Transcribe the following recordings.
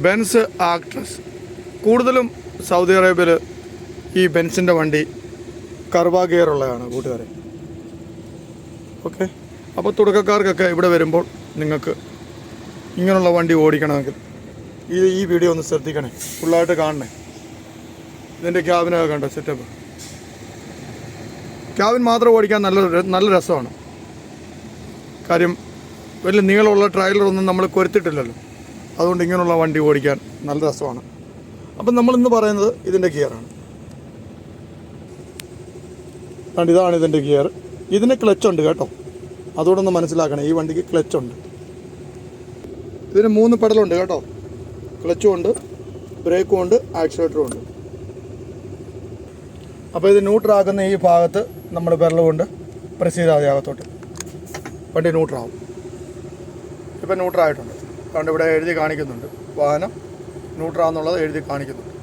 Benz actress. കൂടുതലും Saudi അറേബ്യയിൽ ഈ ബെൻസിൻ്റെ വണ്ടി കർവാ ഗിയർ ഉള്ളതാണ് കൂട്ടുകാരെ. ഓക്കെ, അപ്പോൾ തുടക്കക്കാർക്കൊക്കെ ഇവിടെ വരുമ്പോൾ നിങ്ങൾക്ക് ഇങ്ങനെയുള്ള വണ്ടി ഓടിക്കണമെങ്കിൽ ഈ വീഡിയോ ഒന്ന് ശ്രദ്ധിക്കണേ, ഫുള്ളായിട്ട് കാണണേ. ഇതിൻ്റെ ക്യാബിനൊക്കെ കണ്ടോ സെറ്റപ്പ്. ക്യാബിൻ മാത്രം ഓടിക്കാൻ നല്ല രസമാണ്. കാര്യം വലിയ നീളമുള്ള ട്രailer നമ്മൾ കൊരുത്തിട്ടില്ലല്ലോ, അതുകൊണ്ട് ഇങ്ങനെയുള്ള വണ്ടി ഓടിക്കാൻ നല്ല രസമാണ്. അപ്പം നമ്മളിന്ന് പറയുന്നത് ഇതിൻ്റെ ഗിയറാണ്. ഇതാണ് ഇതിൻ്റെ ഗിയർ. ഇതിന് ക്ലച്ചുണ്ട് കേട്ടോ, അതുകൊണ്ടൊന്ന് മനസ്സിലാക്കണം. ഈ വണ്ടിക്ക് ക്ലച്ചുണ്ട്. ഇതിന് 3 പെഡലുണ്ട് കേട്ടോ. ക്ലച്ചും ഉണ്ട്, ബ്രേക്കും ഉണ്ട്, ആക്സിലേറ്ററും ഉണ്ട്. അപ്പോൾ ഇത് ന്യൂട്രാക്കുന്ന ഈ ഭാഗത്ത് നമ്മൾ വിരൽ കൊണ്ട് പ്രസ് ചെയ്താൽ അകത്തോട്ട് വണ്ടി ന്യൂട്രാവും. ഇപ്പം ന്യൂട്രായിട്ടുണ്ട്. കാരണം ഇവിടെ എഴുതി കാണിക്കുന്നുണ്ട്, വാഹനം ന്യൂട്രാന്നുള്ളത് എഴുതി കാണിക്കുന്നുണ്ട്.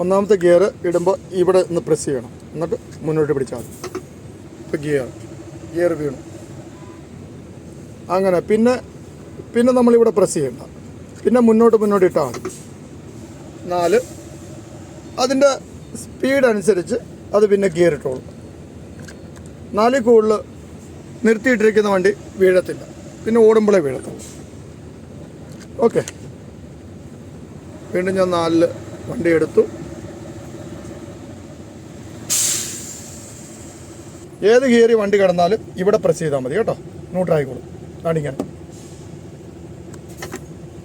ഒന്നാമത്തെ ഗിയർ ഇടുമ്പോൾ ഇവിടെ ഒന്ന് പ്രസ് ചെയ്യണം, എന്നിട്ട് മുന്നോട്ട് പിടിച്ചാൽ മതി. ഇപ്പോൾ ഗിയർ വീണു. അങ്ങനെ പിന്നെ നമ്മളിവിടെ പ്രസ് ചെയ്യണ്ട, പിന്നെ മുന്നോട്ട് ഇട്ടാൽ മതി. 4. അതിൻ്റെ സ്പീഡ് അനുസരിച്ച് അത് പിന്നെ ഗിയർ ഇട്ടോളും. 4 കൂടുതൽ നിർത്തിയിട്ടിരിക്കുന്ന വണ്ടി വീഴത്തില്ല, പിന്നെ ഓടുമ്പോഴേ വീഴത്തുള്ളൂ. ഓക്കെ, വീണ്ടും ഞാൻ 4 വണ്ടി എടുത്തു. ഏത് ഗിയറിൽ വണ്ടി കിടന്നാലും ഇവിടെ പ്രസ് ചെയ്താൽ മതി കേട്ടോ, ന്യൂട്രായിക്കോളും. കാണിക്കാൻ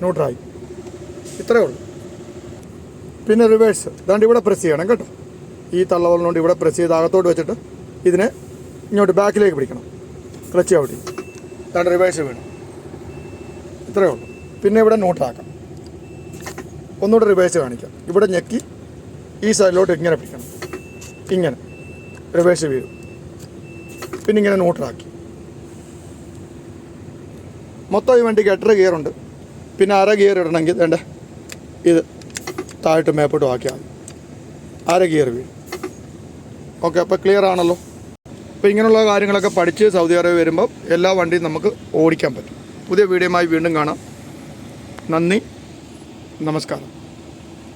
ന്യൂട്രായി, ഇത്രയേ ഉള്ളൂ. പിന്നെ റിവേഴ്സ് ദാണ്ട് ഇവിടെ പ്രസ് ചെയ്യണം കേട്ടോ. ഈ തള്ളവലിനോണ്ട് ഇവിടെ പ്രസ് ചെയ്ത് അകത്തോട്ട് വെച്ചിട്ട് ഇതിനെ ഇങ്ങോട്ട് ബാക്കിലേക്ക് പിടിക്കണം, ക്ലച്ച് ചവിട്ടി. ദാണ്ട് റിവേഴ്സ് വീണം, ഇത്രയേ ഉള്ളൂ. പിന്നെ ഇവിടെ ന്യൂട്രാക്കാം. ഒന്നുകൂടെ റിവേഴ്സ് കാണിക്കാം. ഇവിടെ ഞെക്കി ഈ സൈഡിലോട്ട് ഇങ്ങനെ പിടിക്കണം, ഇങ്ങനെ റിവേഴ്സ് വീഴും. പിന്നെ ഇങ്ങനെ ന്യൂട്രാക്കി. മൊത്തം ഈ വണ്ടിക്ക് 8 ഗിയറുണ്ട്. പിന്നെ 1/2 ഗിയർ ഇടണമെങ്കിൽ വേണ്ട ഇത് താഴോട്ട് മേപ്പോട്ടും ആക്കിയാൽ 1/2 ഗിയർ വീഴും. ഓക്കെ, അപ്പോൾ ക്ലിയർ ആണല്ലോ. അപ്പോൾ ഇങ്ങനെയുള്ള കാര്യങ്ങളൊക്കെ പഠിച്ച് സൗദി അറേബ്യ വരുമ്പോൾ എല്ലാ വണ്ടിയും നമുക്ക് ഓടിക്കാൻ പറ്റും. പുതിയ വീഡിയോയുമായി വീണ്ടും കാണാം. നന്ദി, നമസ്കാരം.